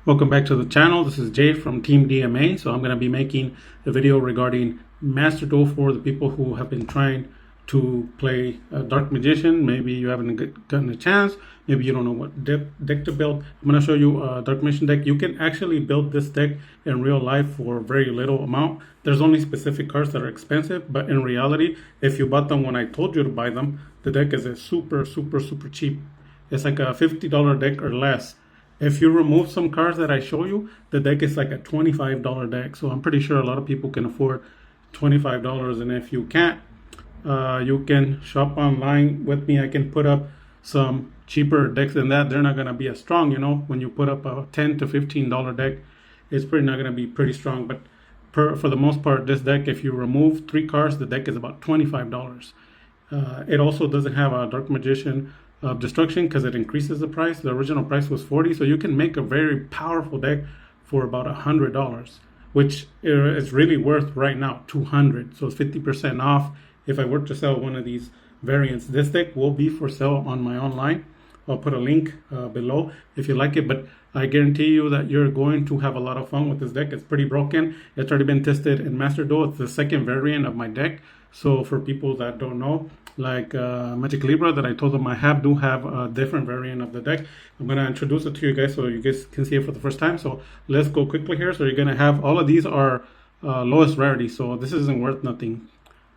Welcome back to the channel. This is Jay from Team DMA. So I'm going to be making a video regarding Master Duel for the people who have been trying to play Dark Magician. Maybe you haven't gotten a chance. Maybe you don't know what deck to build. I'm going to show you a Dark Magician deck. You can actually build this deck in real life for very little amount. There's only specific cards that are expensive, but in reality, if you bought them when I told you to buy them, the deck is a super cheap. It's like a $50 deck or less. If you remove some cards that I show you, the deck is like a $25 deck. So I'm pretty sure a lot of people can afford $25. And if you can't, you can shop online with me. I can put up some cheaper decks than that. They're not going to be as strong, you know. When you put up a $10 to $15 deck, it's pretty not going to be pretty strong. But for the most part, this deck, if you remove 3 cards, the deck is about $25. It also doesn't have a Dark Magician of Destruction because it increases the price. The original price was $40, so you can make a very powerful deck for about $100, which is really worth right now $200. So it's 50% off. If I were to sell one of these variants, this deck will be for sale on my online. I'll put a link below if you like it, but I guarantee you that you're going to have a lot of fun with this deck. It's pretty broken. It's already been tested in Master Duel. It's the second variant of my deck. So for people that don't know, like Magic Libra that I told them I do have a different variant of the deck. I'm going to introduce it to you guys so you guys can see it for the first time. So let's go quickly here. So you're going to have all of these are lowest rarity. So this isn't worth nothing.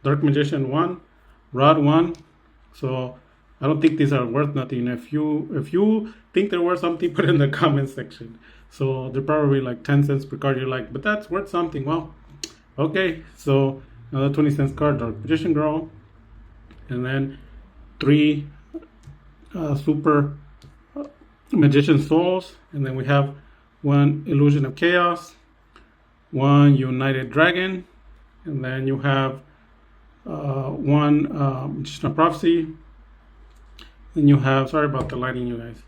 Dark Magician 1, Rod 1. So I don't think these are worth nothing. If you think they're worth something, put it in the comment section. So they're probably like 10 cents per card. You're like, but that's worth something. Well, okay. So another 20 cents card, Dark Magician Girl. And then 3 Super Magician Souls. And then we have 1 Illusion of Chaos, 1 United Dragon. And then you have 1 Magician of Prophecy. And you have, sorry about the lighting, you guys.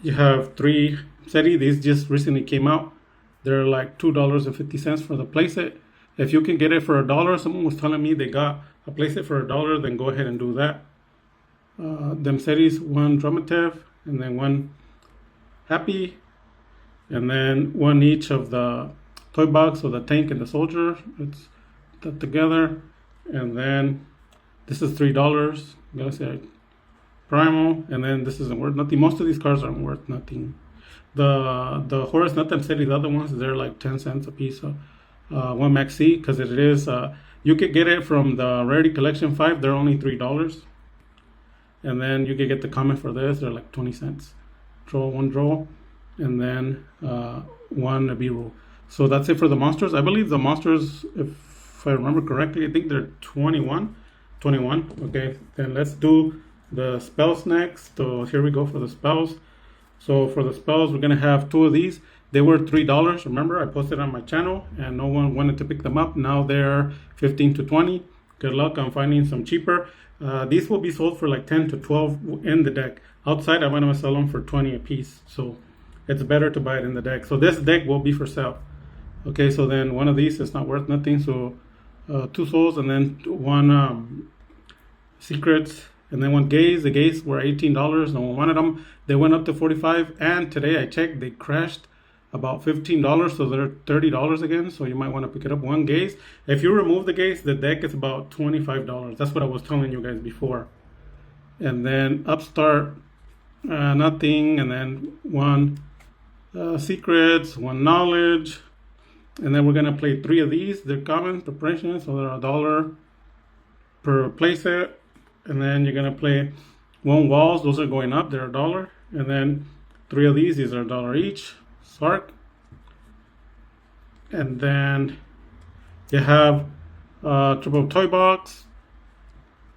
You have 3 SETI. These just recently came out. They're like $2.50 for the playset. If you can get it for $1, someone was telling me they got a playset for $1, then go ahead and do that. Them SETIs, 1 Dramatev, and then 1 Happy, and then 1 each of the toy box, so the tank and the soldier. Let's put that together. And then this is $3. Galaxy Primal, and then this isn't worth nothing. Most of these cards aren't worth nothing. The Horus Notham SETI, the other ones, they're like 10 cents a piece. So 1 Maxi, because it is you could get it from the Rarity Collection 5. They're only $3, and then you could get the comment for this. They're like 20 cents. One draw, and then 1 B-roll. So that's it for the monsters. I believe the monsters, if I remember correctly, I think they're 21. Okay, then let's do the spells next. So here we go for the spells. So for the spells, we're gonna have 2 of these. They were $3. Remember, I posted on my channel and no one wanted to pick them up. Now they're 15 to 20. Good luck on finding some cheaper. These will be sold for like 10 to 12 in the deck. Outside, I'm gonna sell them for 20 a piece. So it's better to buy it in the deck. So this deck will be for sale. Okay, so then 1 of these is not worth nothing. So 2 souls, and then 1 secrets, and then 1 gaze. The gaze were $18. No one wanted them. They went up to $45, and today I checked, they crashed about $15, so they're $30 again. So you might want to pick it up. 1 gaze. If you remove the gaze, the deck is about $25. That's what I was telling you guys before. And then upstart, nothing, and then 1 secrets, 1 knowledge, and then we're gonna play 3 of these. They're common preparation, so they're $1 per playset. And then you're gonna play 1 walls. Those are going up. They're $1. And then 3 of these. These are $1 each. Sark. And then you have triple toy box.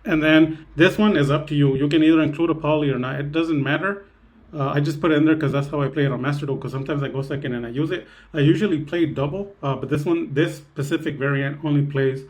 And then this one is up to you. You can either include a poly or not. It doesn't matter. I just put it in there because that's how I play it on Master Duel, because sometimes I go second and I use it. I usually play double, but this specific variant only plays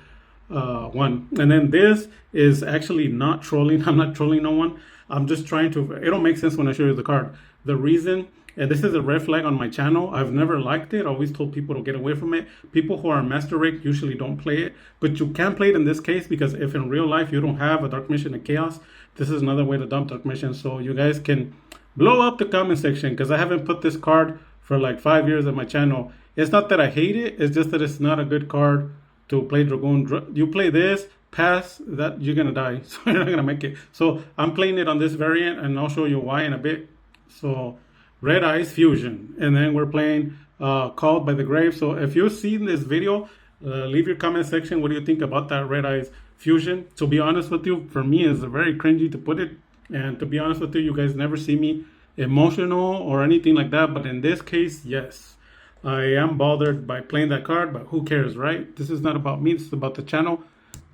1. And then this is actually not trolling. I'm not trolling no one. I'm just trying to, it'll make sense when I show you the card. The reason, and this is a red flag on my channel, I've never liked it. I always told people to get away from it. People who are Master Rake usually don't play it, but you can play it in this case, because if in real life you don't have a Dark Magician of Chaos, this is another way to dump Dark Magician. So you guys can blow up the comment section, because I haven't put this card for like 5 years on my channel. It's not that I hate it, it's just that it's not a good card to play Dragoon. You play this, pass, that you're gonna die, so you're not gonna make it. So I'm playing it on this variant, and I'll show you why in a bit. So Red Eyes Fusion, and then we're playing Called by the Grave. So if you've seen this video, leave your comment section. What do you think about that Red Eyes Fusion? To be honest with you, for me, it's very cringy to put it. And to be honest with you, you guys never see me emotional or anything like that. But in this case, yes, I am bothered by playing that card. But who cares, right? This is not about me. This is about the channel.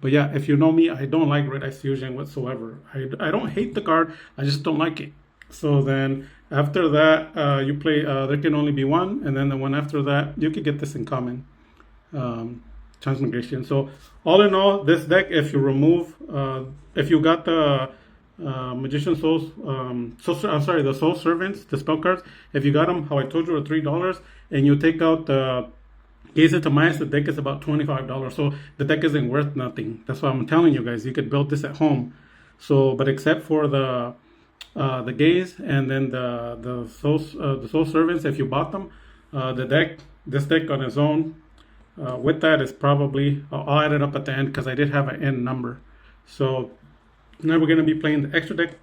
But yeah, if you know me, I don't like Red Eyes Fusion whatsoever. I don't hate the card. I just don't like it. So then after that, you play There Can Only Be One. And then the one after that, you could get this in common. Transmigration. So all in all, this deck, if you remove, if you got the Magician Souls, the Soul Servants, the spell cards, if you got them, how I told you, are $3, and you take out the Gaze into Midas, the deck is about $25. So the deck isn't worth nothing. That's why I'm telling you guys, you could build this at home. So, but except for the Gaze and then the Soul Servants, if you bought them, this deck on its own, with that is probably, I'll add it up at the end because I did have an end number. So now we're going to be playing the extra deck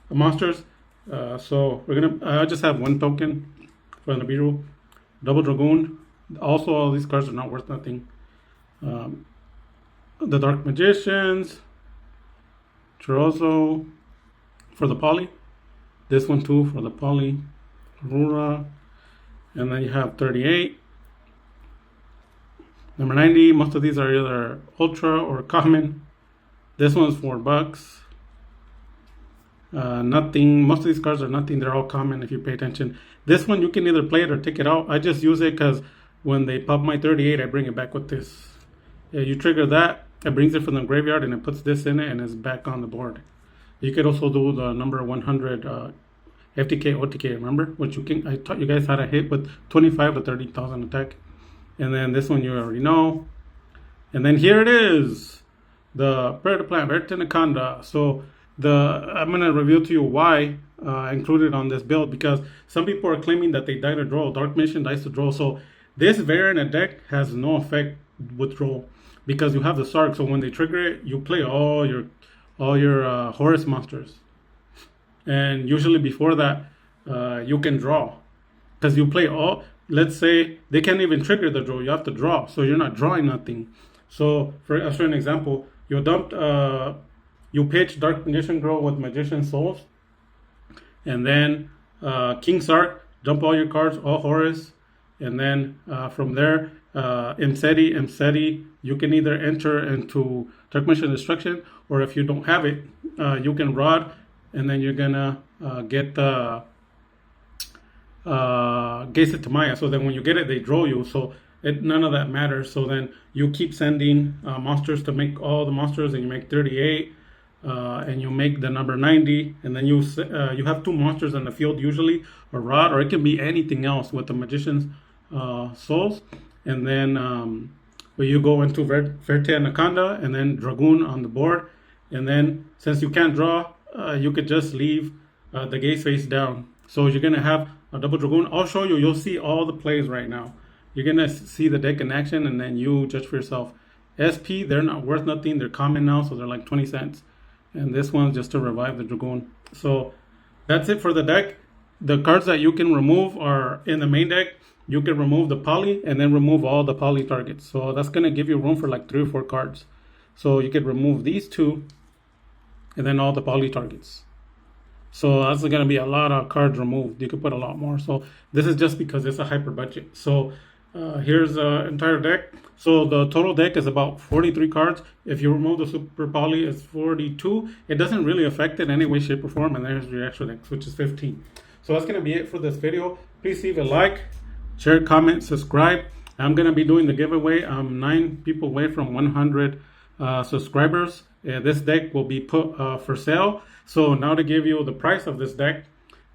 of monsters. So I just have one token for the Nibiru, Double Dragoon. Also, all these cards are not worth nothing. The Dark Magicians, Choroso for the Poly. This one too for the Poly, Aurora. And then you have 38. Number 90, most of these are either Ultra or Common. This one's $4. Nothing. Most of these cards are nothing. They're all common if you pay attention. This one, you can either play it or take it out. I just use it because when they pop my 38, I bring it back with this. Yeah, you trigger that, it brings it from the graveyard, and it puts this in it, and it's back on the board. You could also do the number 100 FTK, OTK, remember? Which you can. I taught you guys how to hit with 25 to 30,000 attack. And then this one you already know. And then here it is, the Predator Plant, Verite Anaconda. So I'm going to reveal to you why I included on this build, because some people are claiming that they die to draw. Dark Mission dies to draw. So this variant deck has no effect with draw because you have the Sark. So when they trigger it, you play all your Horus monsters. And usually before that, you can draw because you play all. Let's say they can't even trigger the draw. You have to draw, so you're not drawing nothing. So as for an example, you pitch Dark Magician Girl with Magician Souls, and then King Sark, dump all your cards, all Horus, and then from there, Imseti, you can either enter into Dark Magician Destruction, or if you don't have it, you can Rod, and then you're gonna get the Gaze to Maya. So then when you get it, they draw you. So none of that matters. So then you keep sending monsters to make all the monsters, and you make 38, and you make the number 90, and then you have two monsters on the field usually, a Rod, or it can be anything else with the Magician's Souls, and then you go into Verite Anaconda, and then Dragoon on the board, and then since you can't draw, you could just leave the Gaze face down. So you're gonna have a Double Dragoon. I'll show you. You'll see all the plays right now. You're gonna see the deck in action, and then you judge for yourself. SP, they're not worth nothing. They're common now, so they're like 20 cents. And this one's just to revive the Dragoon. So that's it for the deck. The cards that you can remove are in the main deck. You can remove the Poly and then remove all the Poly targets. So that's gonna give you room for like 3 or 4 cards. So you could remove these two and then all the Poly targets. So that's going to be a lot of cards removed. You could put a lot more. So this is just because it's a hyper budget. So here's the entire deck. So the total deck is about 43 cards. If you remove the Super Poly, it's 42. It doesn't really affect it in any way, shape, or form. And there's your extra deck, which is 15. So that's going to be it for this video. Please leave a like, share, comment, subscribe. I'm going to be doing the giveaway. I'm 9 people away from 100 subscribers. This deck will be put for sale. So now to give you the price of this deck,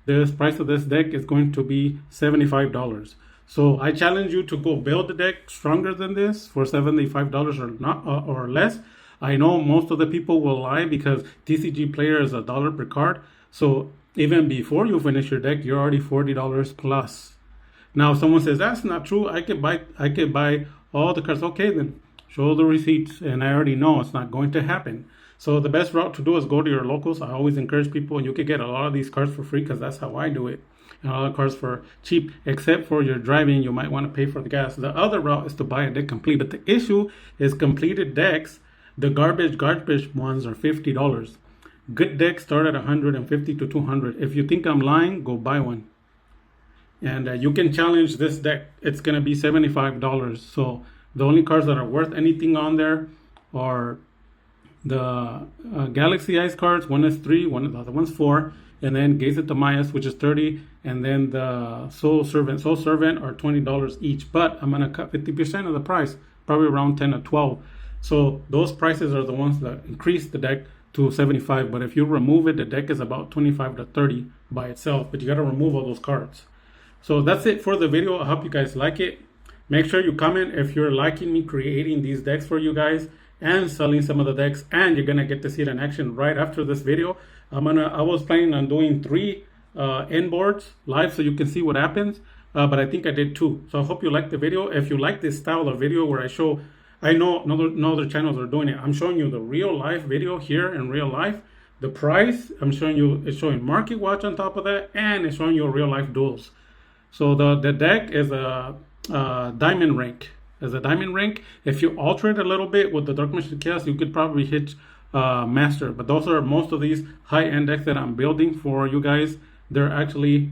this price of this deck is going to be $75. So I challenge you to go build the deck stronger than this for $75 or not or less. I know most of the people will lie because TCG Player is $1 per card. So even before you finish your deck, you're already $40 plus. Now, if someone says that's not true, I could buy all the cards. Okay, then show the receipts, and I already know it's not going to happen. So the best route to do is go to your locals. I always encourage people, and you could get a lot of these cards for free because that's how I do it. And a lot of cards for cheap, except for your driving, you might want to pay for the gas. The other route is to buy a deck complete. But the issue is completed decks. The garbage ones are $50. Good decks start at 150 to 200. If you think I'm lying, go buy one. And you can challenge this deck. It's gonna be $75. So the only cards that are worth anything on there are the Galaxy Ice cards. One is 3, the other one's 4, and then Gaze at the Mayas, which is 30, and then the Soul Servant are $20 each. But I'm gonna cut 50% of the price, probably around 10 or 12. So those prices are the ones that increase the deck to 75. But if you remove it, the deck is about 25 to 30 by itself. But you gotta remove all those cards. So that's it for the video. I hope you guys like it. Make sure you comment if you're liking me creating these decks for you guys and selling some of the decks, and you're gonna get to see it in action right after this video. I was planning on doing 3 end boards live so you can see what happens, but I think I did 2. So I hope you like the video. If you like this style of video where I know no other channels are doing it. I'm showing you the real life video here in real life. The price I'm showing you, it's showing Market Watch on top of that, and it's showing you real life duels. So the deck is a diamond rank. As a diamond rank, if you alter it a little bit with the Dark Magician Chaos, you could probably hit master. But those are most of these high-end decks that I'm building for you guys. They're actually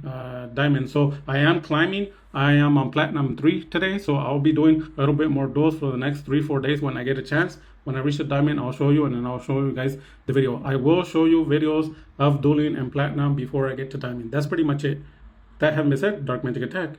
diamond. So I am climbing. I am on Platinum 3 today, so I'll be doing a little bit more duels for the next 3-4 days when I get a chance. When I reach the diamond, I'll show you, and then I'll show you guys the video. I will show you videos of dueling and Platinum before I get to diamond. That's pretty much it. That having been said, Dark Magic Attack.